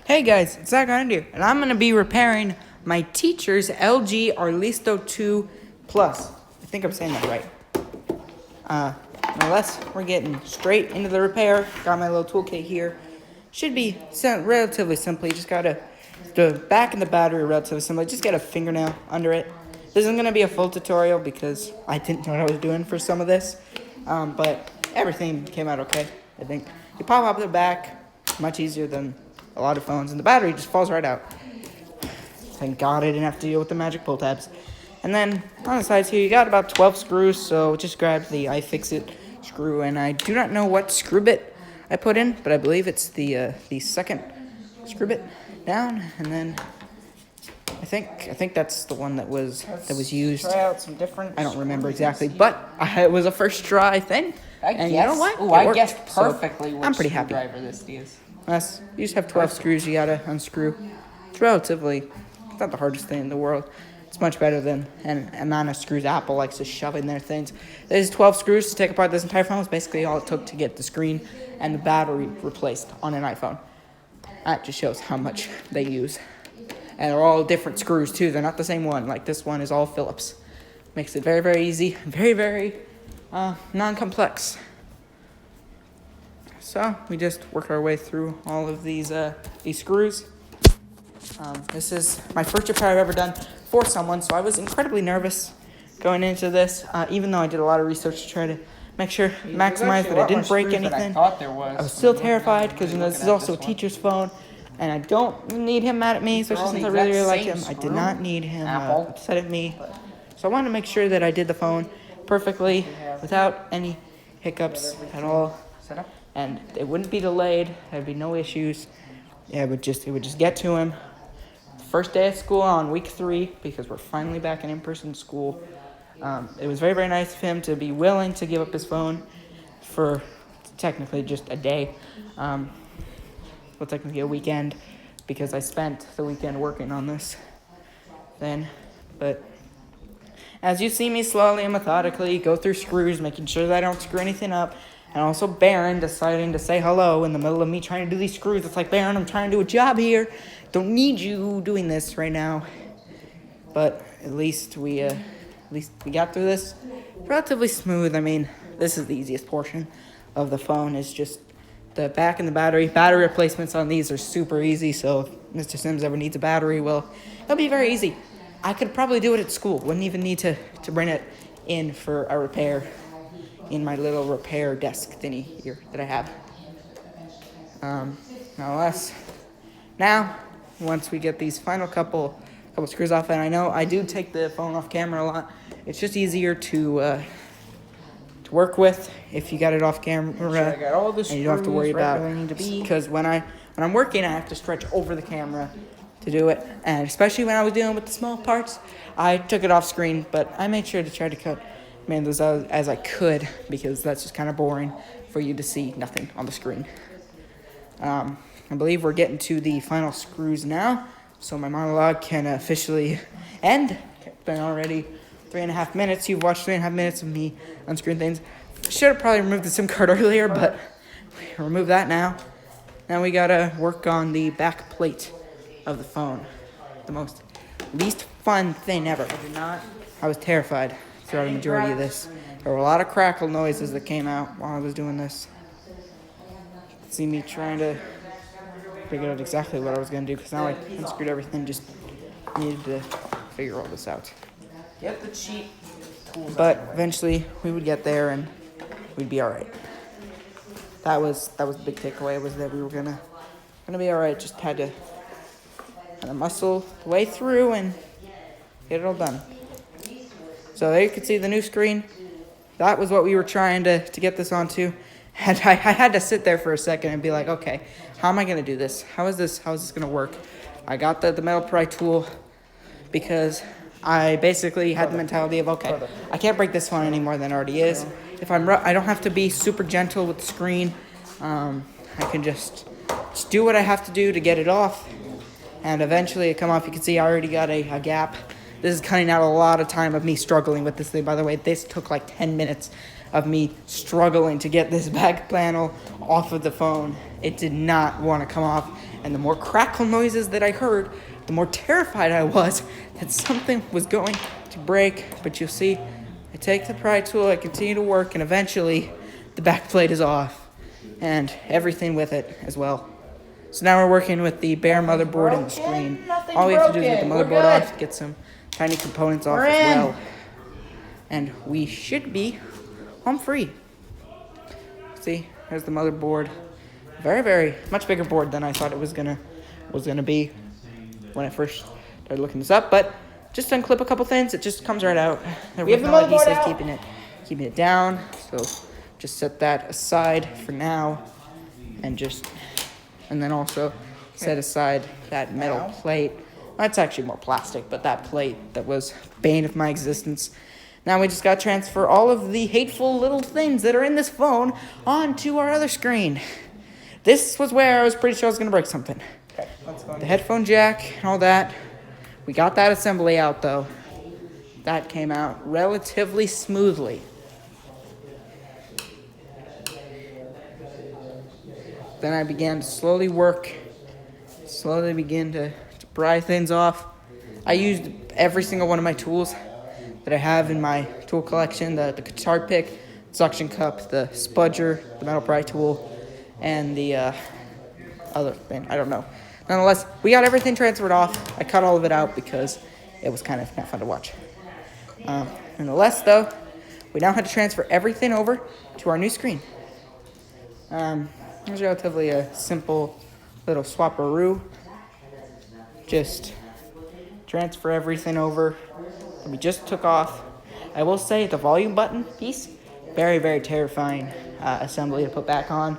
Hey guys, it's Zach here, and I'm going to be repairing my teacher's LG Aristo 2 Plus. I think I'm saying that right. Nonetheless, we're getting straight into the repair. Got my little toolkit here. Should be relatively simply. Just got the back and the battery relatively simple. Just got a fingernail under it. This isn't going to be a full tutorial because I didn't know what I was doing for some of this. But everything came out okay, I think. You pop up the back, much easier than a lot of phones, and the battery just falls right out. Thank God I didn't have to deal with the magic pull tabs. And then on the sides here, you got about 12 screws, so just grab the iFixit screw, and I do not know what screw bit I put in, but I believe it's the second screw bit down, and then I think that's the one that was used. Try out some different. I don't remember exactly, but it was a first try thing. And you know what? Oh, I guessed perfectly. So I'm pretty happy. Driver this is. Yes, you just have 12 screws you gotta unscrew. It's it's not the hardest thing in the world. It's much better than an amount of screws Apple likes to shove in their things. There's 12 screws to take apart this entire phone. It's basically all it took to get the screen and the battery replaced on an iPhone. That just shows how much they use. And they're all different screws too. They're not the same one. Like this one is all Phillips. Makes it very, very easy. Very, very non-complex. So we just work our way through all of these screws. This is my first repair I've ever done for someone, so I was incredibly nervous going into this, even though I did a lot of research to try to maximize that I didn't break anything. I was still terrified because this is also a teacher's phone, and I don't need him mad at me, especially since I really, really like him. I did not need him upset at me. So I wanted to make sure that I did the phone perfectly without any hiccups at all. And it wouldn't be delayed. There'd be no issues. Yeah, it would just get to him. First day of school on week 3, because we're finally back in-person school. It was very, very nice of him to be willing to give up his phone for technically just a day. Well, technically a weekend, because I spent the weekend working on this then. But as you see me slowly and methodically go through screws, making sure that I don't screw anything up, and also Baron deciding to say hello in the middle of me trying to do these screws. It's like, Baron, I'm trying to do a job here. Don't need you doing this right now. But at least we got through this relatively smooth. I mean, this is the easiest portion of the phone. It's just the back and the battery. Battery replacements on these are super easy. So if Mr. Sims ever needs a battery, well, it'll be very easy. I could probably do it at school. Wouldn't even need to bring it in for a repair in my little repair desk thingy here that I have. Now, once we get these final couple screws off, and I know I do take the phone off camera a lot. It's just easier to work with if you got it off camera, I got all the screws and you don't have to worry about. where they need to be. Because when I'm working, I have to stretch over the camera to do it, and especially when I was dealing with the small parts, I took it off screen, but I made sure to try to cut those out as I could, because that's just kind of boring for you to see nothing on the screen. I believe we're getting to the final screws now, so my monologue can officially end. It's been already 3.5 minutes. You've watched 3.5 minutes of me unscrewing things. Should have probably removed the SIM card earlier, but we remove that now. Now we gotta work on the back plate of the phone. The least fun thing ever. I was terrified throughout the majority of this. There were a lot of crackle noises that came out while I was doing this. See me trying to figure out exactly what I was going to do, because now I unscrewed everything, just needed to figure all this out. Get the cheap tools. But eventually we would get there and we'd be alright. That was the big takeaway, was that we were gonna be alright. Just had to kind of muscle the way through and get it all done. So there you can see the new screen. That was what we were trying to get this onto. And I had to sit there for a second and be like, okay, how am I going to do this? How is this going to work? I got the metal pry tool because I basically had the mentality of, okay, I can't break this one any more than it already is. If I don't have to be super gentle with the screen. I can just do what I have to do to get it off. And eventually it come off. You can see I already got a gap. This is cutting out a lot of time of me struggling with this thing. By the way, this took like 10 minutes of me struggling to get this back panel off of the phone. It did not want to come off. And the more crackle noises that I heard, the more terrified I was that something was going to break. But you'll see, I take the pry tool, I continue to work, and eventually the back plate is off. And everything with it as well. So now we're working with the bare motherboard and the screen. All we have to do is get the motherboard off, get some tiny components off as well. And we should be home free. See, there's the motherboard. Very, very much bigger board than I thought it was gonna be when I first started looking this up. But just unclip a couple things, it just comes right out. There was no adhesive keeping it down. So just set that aside for now, and then also set aside that metal plate. That's actually more plastic, but that plate that was bane of my existence. Now we just got to transfer all of the hateful little things that are in this phone onto our other screen. This was where I was pretty sure I was going to break something. Okay, let's go. The headphone jack and all that. We got that assembly out, though. That came out relatively smoothly. Then I began to slowly begin to pry things off. I used every single one of my tools that I have in my tool collection, the guitar pick, suction cup, the spudger, the metal pry tool, and the other thing, I don't know. Nonetheless, we got everything transferred off. I cut all of it out because it was kind of not fun to watch. Nonetheless, though, we now had to transfer everything over to our new screen. It was relatively a simple little swap-a-roo. Just transfer everything over that we just took off. I will say the volume button piece, very, very terrifying assembly to put back on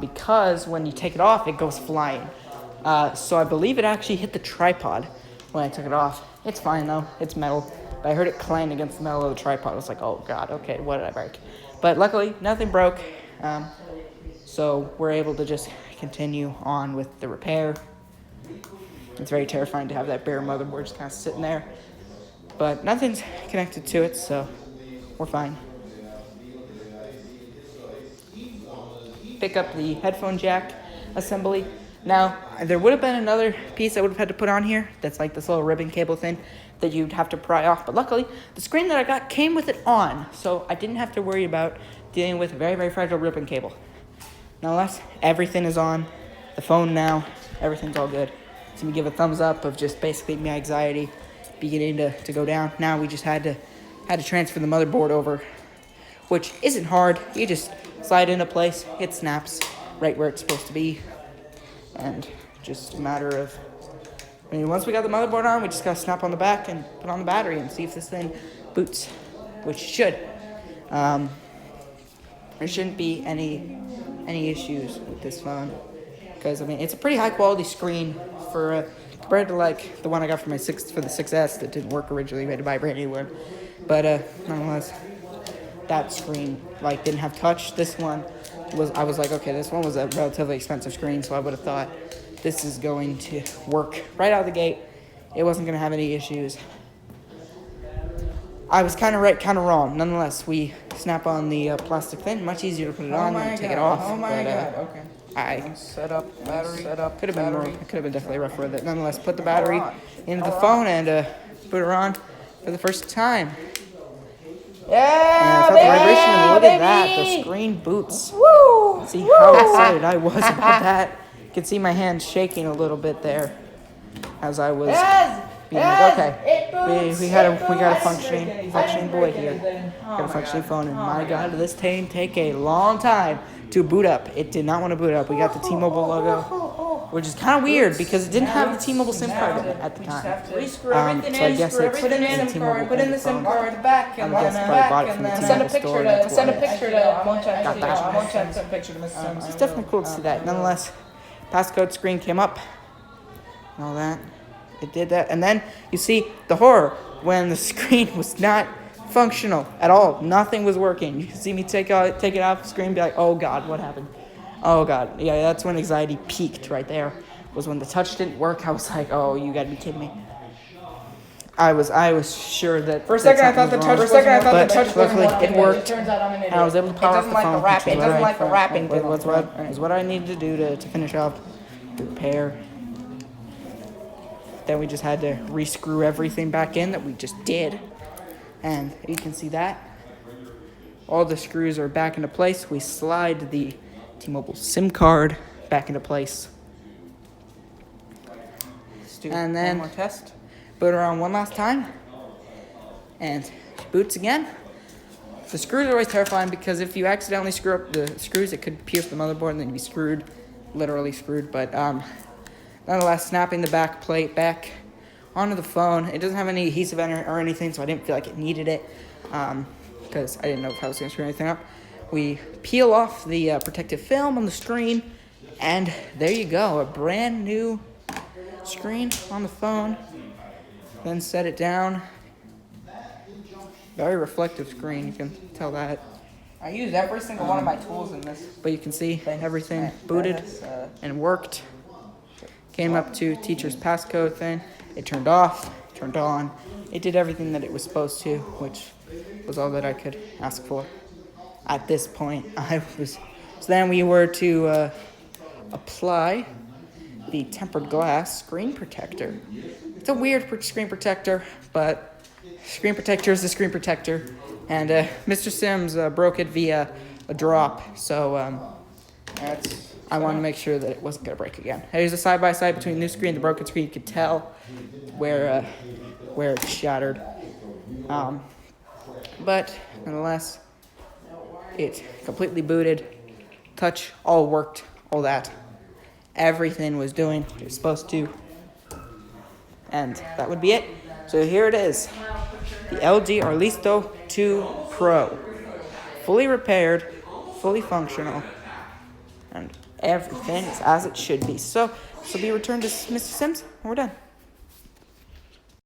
because when you take it off, it goes flying. So I believe it actually hit the tripod when I took it off. It's fine though, it's metal. But I heard it clang against the metal of the tripod. I was like, oh god, okay, what did I break? But luckily, nothing broke. So we're able to just continue on with the repair. It's very terrifying to have that bare motherboard just kind of sitting there. But nothing's connected to it, so we're fine. Pick up the headphone jack assembly. Now, there would have been another piece I would have had to put on here that's like this little ribbon cable thing that you'd have to pry off. But luckily, the screen that I got came with it on, so I didn't have to worry about dealing with a very, very fragile ribbon cable. Nonetheless, everything is on the phone now. Everything's all good. So we give a thumbs up of just basically my anxiety beginning to go down. Now we just had to transfer the motherboard over, which isn't hard. You just slide into place, it snaps right where it's supposed to be, and just a matter of, once we got the motherboard on, we just gotta snap on the back and put on the battery and see if this thing boots, which it should. There shouldn't be any issues with this phone, because it's a pretty high quality screen for compared to like the one I got for the 6S that didn't work originally. We had to buy a brand new one, but nonetheless, that screen didn't have touch. This one I was like, okay, this one was a relatively expensive screen, so I would have thought this is going to work right out of the gate. It wasn't going to have any issues. I was kind of right, kind of wrong. Nonetheless, we snap on the plastic thing. Much easier to put it on than take it off. Oh my god, okay. I set up battery. Could have been more. I could have been definitely rougher with it. Nonetheless, put the battery into the phone and put her on for the first time. Yeah, and I felt the vibration, and look at that. The screen boots. Woo! See how excited I was about that. You can see my hands shaking a little bit there as I was being like, okay, we got a functioning boy here. Got a functioning phone, and my god, did this thing take a long time to boot up. It did not want to boot up. We got the T-Mobile logo, which is kind of weird because it didn't have the T-Mobile SIM card in it at the time. So I guess it's put in the SIM card, put in the SIM card back, and I guess probably bought it from the T-Mobile store. Send a picture to Got that. It's definitely cool to see that. Nonetheless, passcode screen came up and all that. It did that, and then you see the horror when the screen was not functional at all. Nothing was working. You can see me take it off the screen and be like, oh god, what happened? Oh god. Yeah, that's when anxiety peaked right there. Was when the touch didn't work. I was like, oh, you gotta be kidding me. I was sure that For a second, I thought the touch. For a second, I thought the but touch wasn't luckily working. it worked. Turns out I'm an idiot. And I was able to power off the phone. It doesn't like a wrapping. Was what I needed to do to finish up the repair. Then we just had to re-screw everything back in that we just did. And you can see that. All the screws are back into place. We slide the T-Mobile SIM card back into place. Let's do And then- one more test. Boot her on one last time. And she boots again. The screws are always terrifying because if you accidentally screw up the screws, it could pierce the motherboard and then you'd be screwed. Literally screwed. But nonetheless, snapping the back plate back onto the phone. It doesn't have any adhesive or anything, so I didn't feel like it needed it. Because I didn't know if I was going to screw anything up. We peel off the protective film on the screen. And there you go. A brand new screen on the phone. Then set it down. Very reflective screen, you can tell that. I used every single one of my tools in this. But you can see everything booted and worked. Came up to teacher's passcode thing. It turned off, turned on. It did everything that it was supposed to, which was all that I could ask for. At this point, so then we were to apply the tempered glass screen protector. It's a weird screen protector, but screen protector is the screen protector. And Mr. Sims broke it via a drop, so I wanted to make sure that it wasn't going to break again. Here's a side-by-side between the new screen and the broken screen. You could tell where it shattered. But nonetheless, it completely booted. Touch all worked, all that. Everything was doing what it was supposed to. And that would be it. So here it is. The LG Aristo 2 Pro. Fully repaired, fully functional, and everything is as it should be. So be returned to Mr. Sims, and we're done.